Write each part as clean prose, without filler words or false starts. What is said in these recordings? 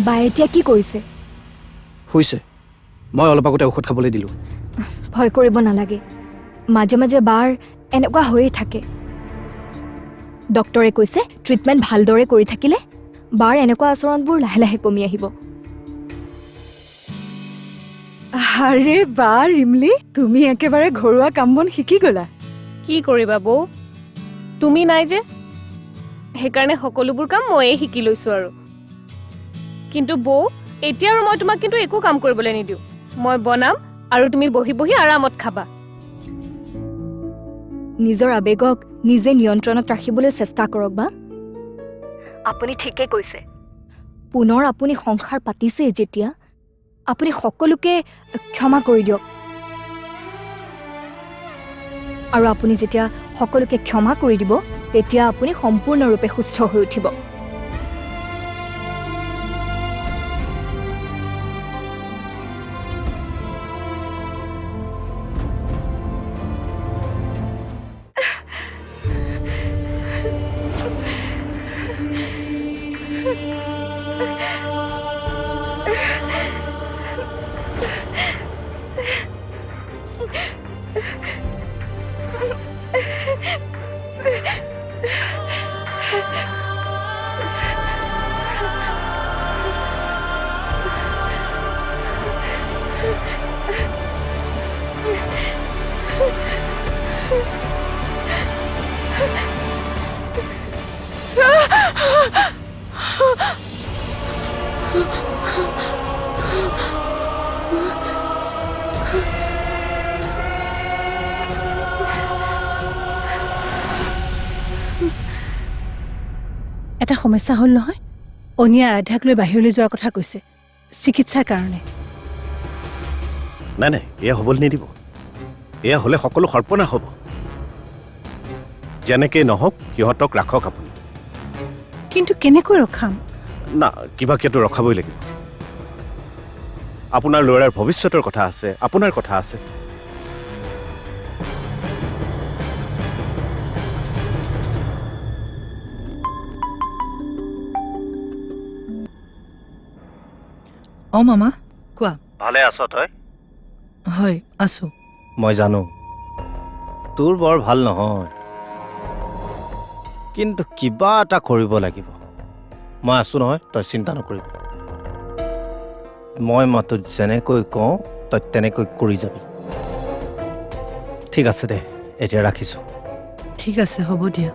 বায়ে এতিয়া কি কৰিছে? হৈছে। মই অলপ আগতে ঔষধ খাবলৈ দিলোঁ। ভয় কৰিব নালাগে, মাজে মাজে বাৰ এনেকুৱা হৈয়ে থাকে। ডক্টৰে কৈছে ট্ৰিটমেণ্ট ভালদৰে কৰি থাকিলে বাৰ এনেকুৱা আচৰণবোৰ লাহে লাহে কমি আহিব। আৰে বা ৰিমলি, তুমি একেবাৰে ঘৰুৱা কাম বন শিকি গলা। কি কৰিবা বৌ, তুমি নাই যে, সেইকাৰণে সকলোবোৰ কাম ময়ে শিকি লৈছোঁ আৰু। কিন্তু বৌ, এতিয়া আৰু মই তোমাক কিন্তু একো কাম কৰিবলৈ নিদিওঁ। মই বনাম আৰু তুমি বহি বহি আৰামত খাবা। নিজৰ আৱেগক নিজে নিয়ন্ত্ৰণত ৰাখিবলৈ চেষ্টা কৰক বা। আপুনি ঠিকে কৈছে। পুনৰ আপুনি সংসাৰ পাতিছে যেতিয়া আপুনি সকলোকে ক্ষমা কৰি দিয়ক। আৰু আপুনি যেতিয়া সকলোকে ক্ষমা কৰি দিব তেতিয়া আপুনি সম্পূৰ্ণৰূপে সুস্থ হৈ উঠিব। এটা সমস্যা হ'ল নহয়, অনিয়া আৰাধ্যাক লৈ বাহিৰলৈ যোৱাৰ কথা কৈছে চিকিৎসাৰ কাৰণে। নাই নাই, এয়া হ'বলৈ নিদিব। এয়া হ'লে সকলো সৰ্বনাশ হ'ব। যেনেকেই নহওক সিহঁতক ৰাখক আপুনি। কিন্তু কেনেকৈ ৰখাম? না, কিবাকেতো ৰখাবই লাগিব। আপোনাৰ ল'ৰাৰ ভৱিষ্যতৰ কথা আছে, আপোনাৰ কথা আছে। অঁ মামা, কোৱা। ভালে আছ তই? হয়, আছোঁ। মই জানো তোৰ বৰ ভাল নহয়, কিন্তু কিবা এটা কৰিব লাগিব। মই আছোঁ নহয়, তই চিন্তা নকৰিবি। মই মাতো যেনেকৈ কওঁ তই তেনেকৈ কৰি যাবি। ঠিক আছে দে, এতিয়া ৰাখিছোঁ। ঠিক আছে, হ'ব দিয়া।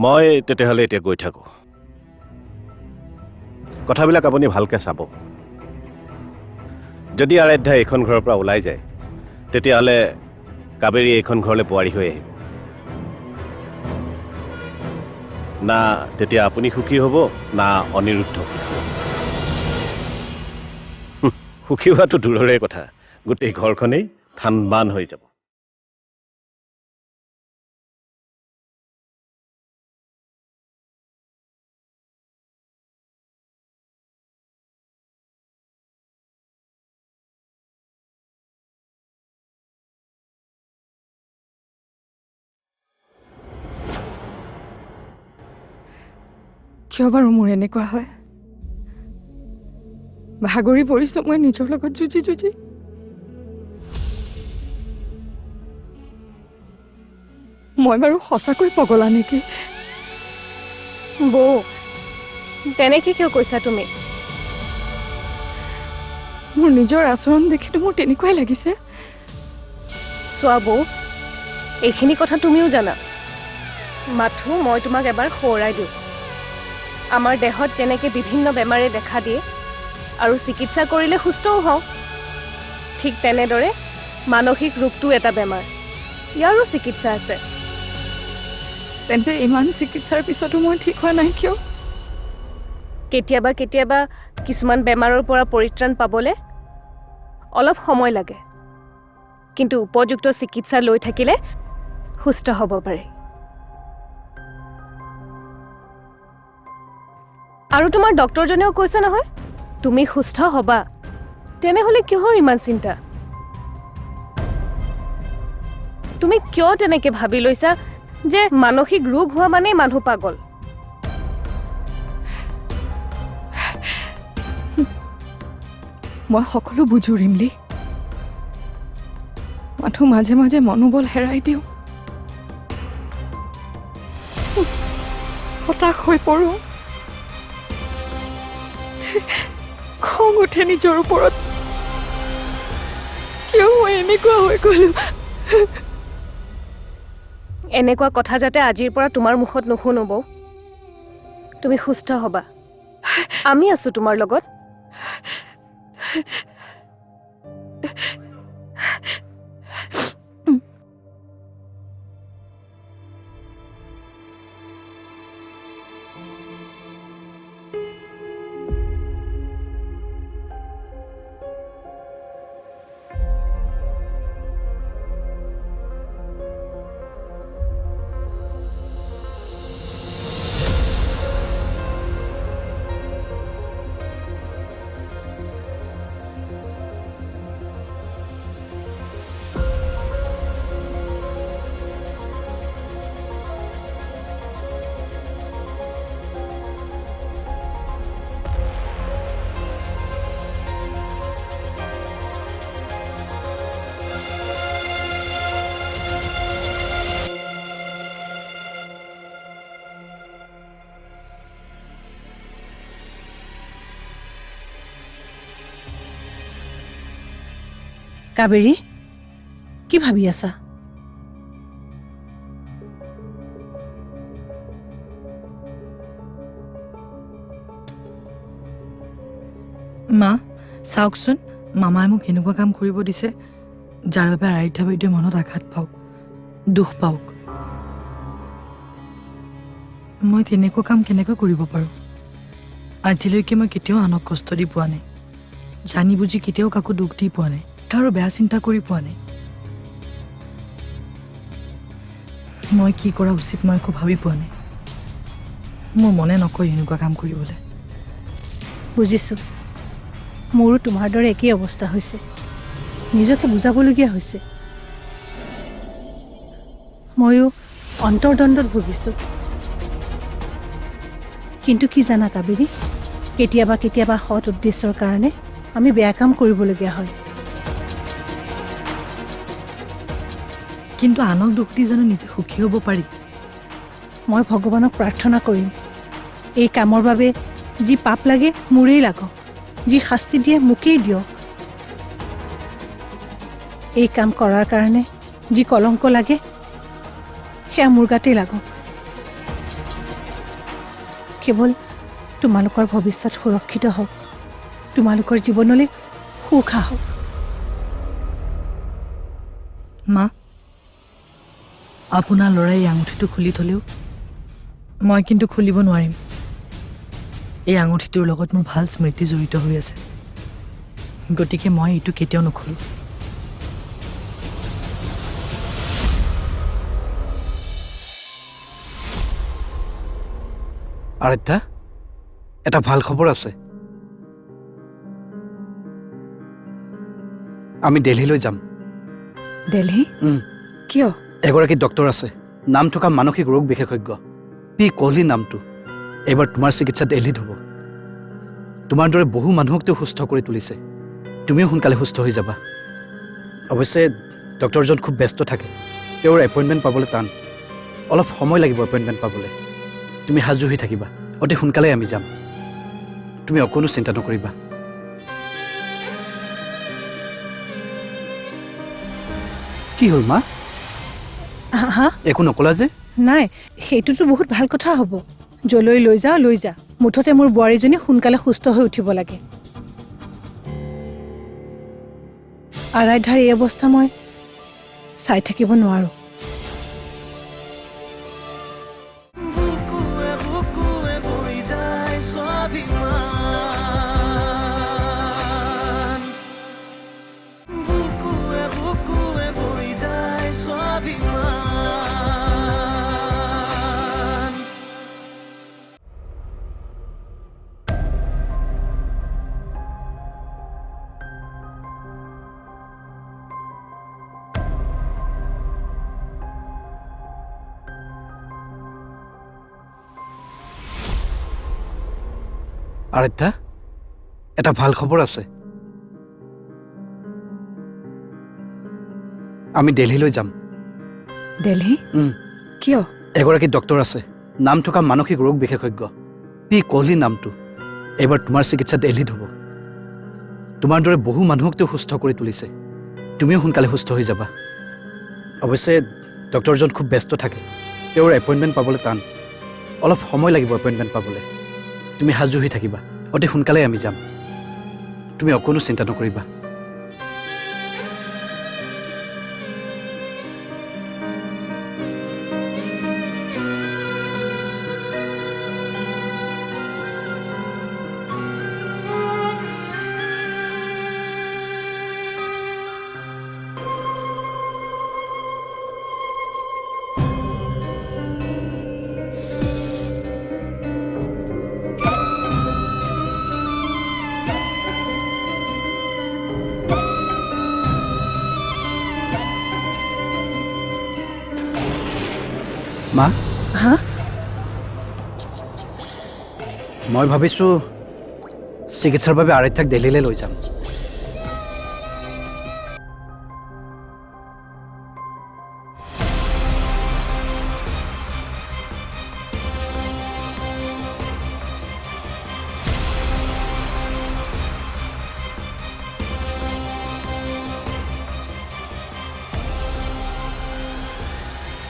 মই তেতিয়াহ'লে এতিয়া গৈ থাকোঁ। কথাবিলাক আপুনি ভালকৈ চাব। যদি আৰাধ্যা এইখন ঘৰৰ পৰা ওলাই যায় তেতিয়াহ'লে কাবেৰী এইখন ঘৰলৈ বোৱাৰী হৈ আহিব। না তেতিয়া আপুনি সুখী হ'ব, না অনিৰুদ্ধ সুখী হ'ব। সুখী হোৱাটো দূৰৰে কথা, গোটেই ঘৰখনেই থান বান হৈ যাব। কিয় বাৰু মোৰ এনেকুৱা হয়? ভাগৰি পৰিছোঁ মই নিজৰ লগত যুঁজি যুঁজি। মই বাৰু সঁচাকৈ পগলা নেকি? বৌ, তেনেকৈ কিয় কৈছা তুমি? মোৰ নিজৰ আচৰণ দেখিতো মোৰ তেনেকুৱাই লাগিছে। চোৱা বৌ, এইখিনি কথা তুমিও জানা। মাথো মই তোমাক এবাৰ সোঁৱৰাই দিওঁ। আমাৰ দেহত যেনেকৈ বিভিন্ন বেমাৰে দেখা দিয়ে আৰু চিকিৎসা কৰিলে সুস্থও হওঁ, ঠিক তেনেদৰে মানসিক ৰোগটো এটা বেমাৰ, ইয়াৰো চিকিৎসা আছে। তেন্তে ইমান চিকিৎসাৰ পিছতো মই ঠিক হোৱা নাই কিয়? কেতিয়াবা কেতিয়াবা কিছুমান বেমাৰৰ পৰা পৰিত্ৰাণ পাবলৈ অলপ সময় লাগে, কিন্তু উপযুক্ত চিকিৎসা লৈ থাকিলে সুস্থ হ'ব পাৰে। আৰু তোমাৰ ডক্টৰজনেও কৈছে নহয় তুমি সুস্থ হ'বা, তেনেহ'লে কিহৰ ইমান চিন্তা? তুমি কিয় তেনেকৈ ভাবি লৈছা যে মানসিক ৰোগ হোৱা মানেই মানুহ পাগল। মই সকলো বুজো ৰিমলি। মানুহ মাজে মাজে মনোবল হেৰাই দিওঁ, হতাশ হৈ পৰোঁ, খং উঠে নিজৰ ওপৰত। কিয় মই এনেকুৱা হৈ গ'লো? এনেকুৱা কথা যাতে আজিৰ পৰা তোমাৰ মুখত নুশুনো বৌ। তুমি সুস্থ হ'বা, আমি আছো তোমাৰ লগত। কাবেৰী, কি ভাবি আছা? মা চাওকচোন, মামাই মোক এনেকুৱা কাম কৰিব দিছে যাৰ বাবে আৰাধ্যা বাইদেৱে মনত আঘাত পাওক, দুখ পাওক। মই তেনেকুৱা কাম কেনেকৈ কৰিব পাৰোঁ? আজিলৈকে মই কেতিয়াও আনক কষ্ট দি পোৱা নাই, জানি বুজি কেতিয়াও কাকো দুখ দি পোৱা নাই, কাৰো বেয়া চিন্তা কৰি পোৱা নাই। মই কি কৰা উচিত মই একো ভাবি পোৱা নাই। মোৰ মনে নকয় এনেকুৱা কাম কৰিবলৈ। বুজিছোঁ, মোৰো তোমাৰ দৰে একেই অৱস্থা হৈছে, নিজকে বুজাবলগীয়া হৈছে। ময়ো অন্তৰ্দ্বন্দ্বত ভুগিছোঁ। কিন্তু কি জানা কাবেৰী, কেতিয়াবা কেতিয়াবা সৎ উদ্দেশ্যৰ কাৰণে আমি বেয়া কাম কৰিবলগীয়া হয়। কিন্তু আনক দুখ দি জানো নিজে সুখী হ'ব পাৰি? মই ভগৱানক প্ৰাৰ্থনা কৰিম, এই কামৰ বাবে যি পাপ লাগে মোৰেই লাগক, যি শাস্তি দিয়ে মোকেই দিয়ক। এই কাম কৰাৰ কাৰণে যি কলংক লাগে সেয়া মোৰ গাতেই লাগক। কেৱল তোমালোকৰ ভৱিষ্যত সুৰক্ষিত হওক, তোমালোকৰ জীৱনলৈ সুখ আহক। মা, আপোনাৰ ল'ৰাই এই আঙুঠিটো খুলি থ'লেও মই কিন্তু খুলিব নোৱাৰিম। এই আঙুঠিটোৰ লগত মোৰ ভাল স্মৃতি জড়িত হৈ আছে, গতিকে মই এইটো কেতিয়াও নুখুলোঁ। আৰাধ্যা, এটা ভাল খবৰ আছে। আমি দিল্লীলৈ যাম। দিল্লী? কিয়? এগৰাকী ডক্টৰ আছে, নাম থকা মানসিক ৰোগ বিশেষজ্ঞ, পি কোহলি নামটো। এইবাৰ তোমাৰ চিকিৎসা দিল্লীত হ'ব। তোমাৰ দৰে বহু মানুহক তেওঁ সুস্থ কৰি তুলিছে, তুমিও সোনকালে সুস্থ হৈ যাবা। অৱশ্যে ডক্টৰজন খুব ব্যস্ত থাকে, তেওঁৰ এপইণ্টমেণ্ট পাবলৈ টান, অলপ সময় লাগিব এপইণ্টমেণ্ট পাবলৈ। তুমি সাজু হৈ থাকিবা, অতি সোনকালে আমি যাম, তুমি অকণো চিন্তা নকৰিবা। কি হ'ল মা? হা? একো নকলা যে? নাই, সেইটোতো বহুত ভাল কথা হ'ব। যলৈ লৈ যা, মুঠতে মোৰ বোৱাৰীজনী সোনকালে সুস্থ হৈ উঠিব লাগে। আৰাধ্যাৰ এই অৱস্থা মই চাই থাকিব নোৱাৰোঁ। আৰাধ্যা, এটা ভাল খবৰ আছে। আমি দিল্লীলৈ যাম। দিল্লী? কিয়? এগৰাকী ডক্টৰ আছে, নাম থকা মানসিক ৰোগ বিশেষজ্ঞ, পি কোহলি নামটো। এইবাৰ তোমাৰ চিকিৎসা দিল্লীত হ'ব। তোমাৰ দৰে বহু মানুহক তেওঁ সুস্থ কৰি তুলিছে। তুমিও সোনকালে সুস্থ হৈ যাবা। অৱশ্যে ডক্টৰজন খুব ব্যস্ত থাকে, তেওঁৰ এপইণ্টমেণ্ট পাবলৈ টান। অলপ সময় লাগিব এপইণ্টমেণ্ট পাবলৈ। তুমি সাজু হৈ থাকিবা, অতি সোনকালে আমি যাম। তুমি অকণো চিন্তা নকৰিবা। মা, হা? মই ভাবিছোঁ চিকিৎসাৰ বাবে আৰাধ্যাক দিল্লীলৈ লৈ যাম।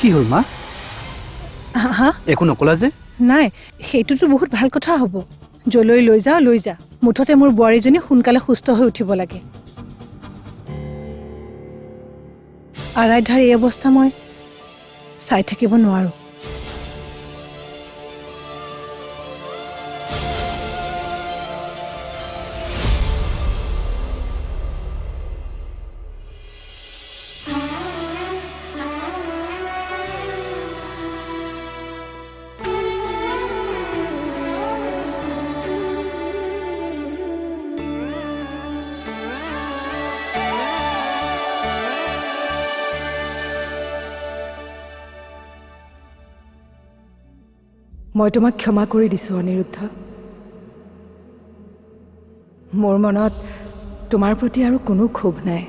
কি হ'ল মা? হা? একো নকলা যে? নাই, সেইটোতো বহুত ভাল কথা হ'ব। যলৈ লৈ যা লৈ যা, মুঠতে মোৰ বোৱাৰীজনী সোনকালে সুস্থ হৈ উঠিব লাগে। আৰাধ্যাৰ এই অৱস্থা মই চাই থাকিব নোৱাৰোঁ। মই তোমাক ক্ষমা কৰি দিছোঁ অনিৰুদ্ধ। মোৰ মনত তোমাৰ প্ৰতি আৰু কোনো ক্ষোভ নাই।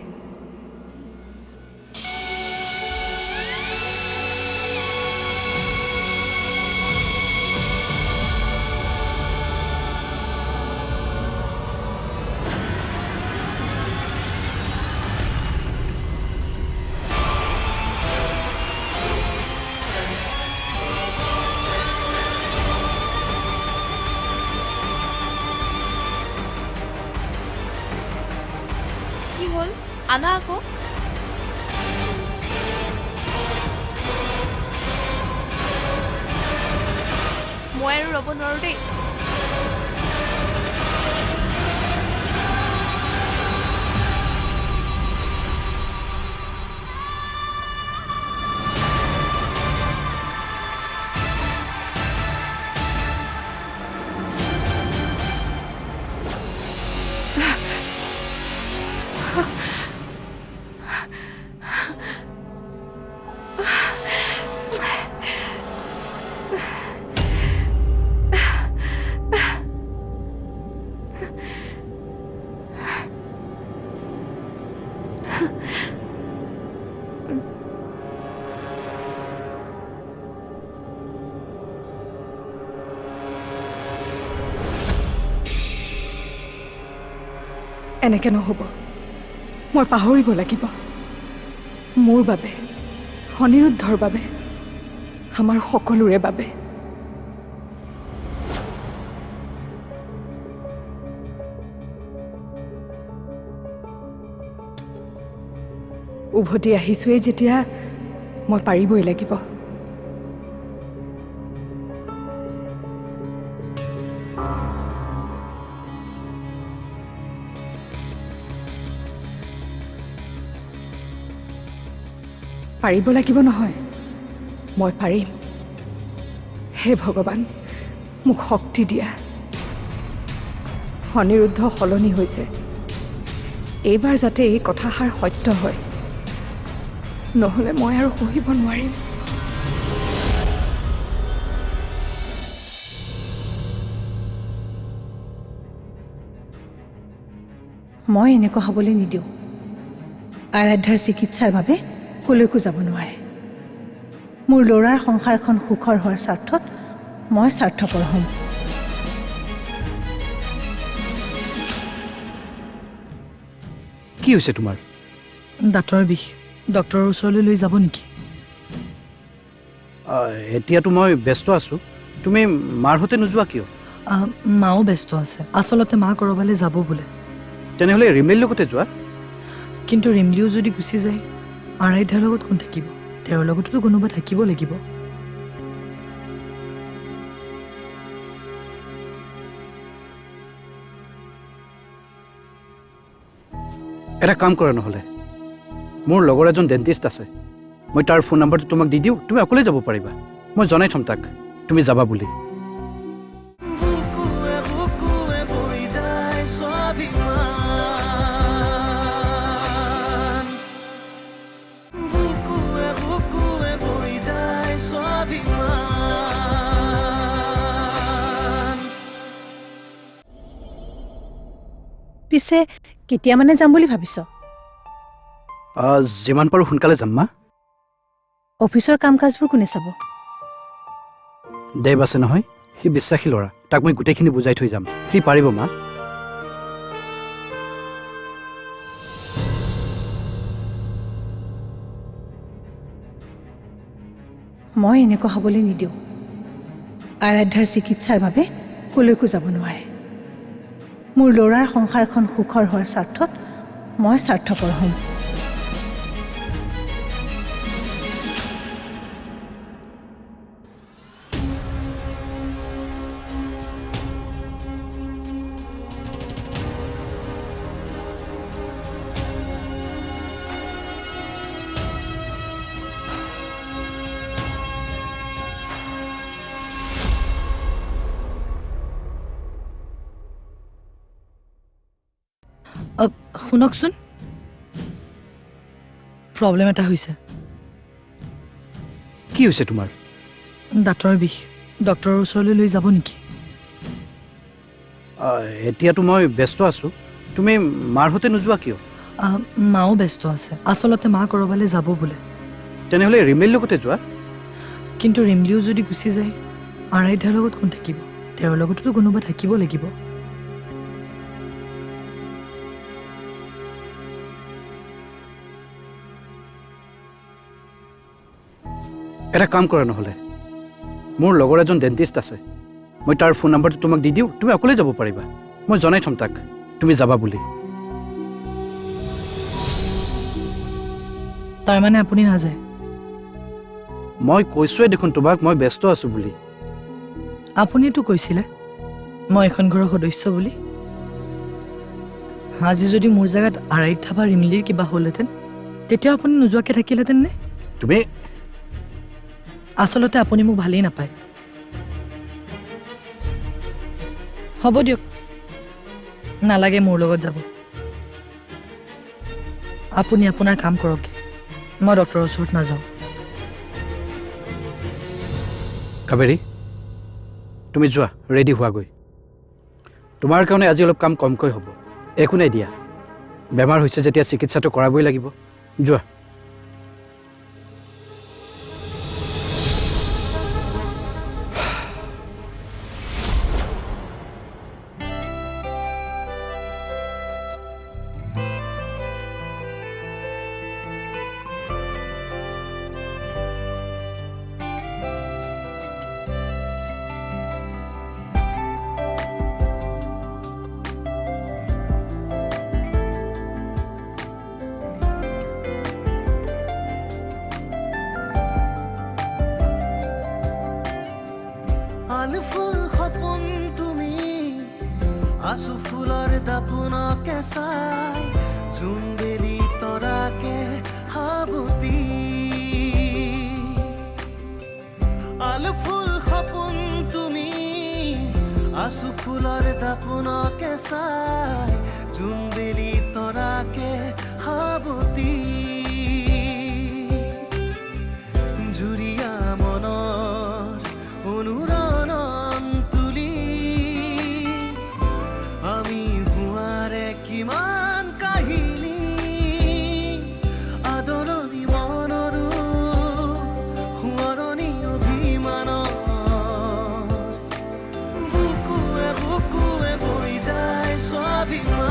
কি হ'ল? আনা আকৌ। মই আৰু ৰ'ব নোৱাৰো দেই। এনেকে নহ'ব। মই পাহৰিব লাগিব। মোৰ বাবে, অনিৰুদ্ধৰ বাবে, আমাৰ সকলোৰে বাবে। উভতি আহিছোঁৱেই যেতিয়া মই পাৰিবই লাগিব। পাৰিব লাগিব নহয়, মই পাৰিম। হে ভগৱান, মোক শক্তি দিয়া। অনিৰুদ্ধ সলনি হৈছে। এইবাৰ যাতে এই কথাষাৰ সত্য হয়, নহ'লে মই আৰু সহিব নোৱাৰিম। মই এনেকুৱা হ'বলৈ নিদিওঁ। আৰাধ্যাৰ চিকিৎসাৰ বাবে কলৈকো যাব নোৱাৰে। মোৰ ল'ৰাৰ সংসাৰখন সুখৰ হোৱাৰ স্বাৰ্থত মই স্বাৰ্থপৰ হ'ম। কি হৈছে তোমাৰ? দাঁতৰ বিষ, ডক্টৰৰ ওচৰলৈ লৈ যাব নেকি? এতিয়াতো মই ব্যস্ত আছোঁ। তুমি মাৰ সৈতে নোযোৱা কিয়? মাও ব্যস্ত আছে। আচলতে মা ক'ৰবালৈ যাব বোলে। তেনেহ'লে ৰিমেইৰ লগতে যোৱা। কিন্তু ৰিমলিও যদি গুচি যায়, আৰাধ্যাৰ লগত কোন থাকিব? তেওঁৰ লগততো কোনোবা থাকিব লাগিব। এটা কাম কৰা নহ'লে, মোৰ লগৰ এজন ডেণ্টিষ্ট আছে, মই তাৰ ফোন নম্বৰটো তোমাক দি দিওঁ, তুমি অকলে যাব পাৰিবা। মই জনাই থ'ম তাক তুমি যাবা বুলি। পিছে কেতিয়া মানে যাম বুলি ভাবিছ? যিমান পাৰোঁ সোনকালে যাম মা। অফিচৰ কাম কাজবোৰ কোনে চাব? দেৱ আছে নহয়, সি বিশ্বাসী ল'ৰা, তাক মই গোটেইখিনি বুজাই থৈ যাম, সি পাৰিব মা। মই এনেকুৱা হ'বলৈ নিদিওঁ। আৰাধ্যাৰ চিকিৎসাৰ বাবে কলৈকো যাব নোৱাৰে। মোৰ ল'ৰাৰ সংসাৰখন সুখৰ হোৱাৰ স্বাৰ্থত মই স্বাৰ্থপৰ হ'ম। শুনকচোন, প্ৰব্লেম এটা হৈছে। কি হৈছে তোমাৰ? দাঁতৰ বিষ, ডক্টৰৰ ওচৰলৈ লৈ যাব নেকি? এতিয়াতো মই ব্যস্ত আছোঁ, তুমি মাৰ সৈতে নোযোৱা কিয়? মাও ব্যস্ত আছে। আচলতে মা ক'ৰবালৈ যাব বোলে। তেনেহ'লে ৰিমেইৰ লগতে যোৱা। কিন্তু ৰিমলিও যদি গুচি যায়, আৰাধ্যাৰ লগত কোন থাকিব? তেওঁৰ লগততো কোনোবা থাকিব লাগিব। এটা কাম কৰা নহ'লে, মোৰ লগৰ এজন ডেণ্টিষ্ট আছে, মই তাৰ ফোন নম্বৰটো তোমাক দি দিওঁ, তুমি অকলে যাব পাৰিবা। মই জনাই থ'ম তাক তুমি যাবা বুলি। তাৰমানে আপুনি নাযায়? মই কৈছোঁৱে দেখোন তোমাক মই ব্যস্ত আছোঁ বুলি। আপুনিতো কৈছিলে মই এখন ঘৰৰ সদস্য বুলি। আজি যদি মোৰ জেগাত আৰাধ্যা বা ৰিমলিৰ কিবা হ'লহেঁতেন, তেতিয়া আপুনি নোযোৱাকৈ থাকিলহেঁতেন নে? তুমি আচলতে আপুনি মোক ভালেই নাপায়। হ'ব দিয়ক, নালাগে মোৰ লগত যাব। আপুনি আপোনাৰ কাম কৰক, মই ডক্টৰৰ ওচৰত নাযাওঁ। কাবেৰী, তুমি যোৱা, ৰেডি হোৱাগৈ। তোমাৰ কাৰণে আজি অলপ কাম কমকৈ হ'ব। একো নাই দিয়া, বেমাৰ হৈছে যেতিয়া চিকিৎসাটো কৰাবই লাগিব। যোৱা। ফুল সপোন তুমি আছো ফুলৰ দাপোনকে চাই জুনবেলি তৰাকে হাবুতি আলু ফুল সপোন তুমি আছো ফুলৰ দাপোনকে চাই জুনবেলি তৰাকে হাবুতি জুৰিয়া মনৰ অনুৰণন তুলি আমি হুৱাৰে কিমান অভিমান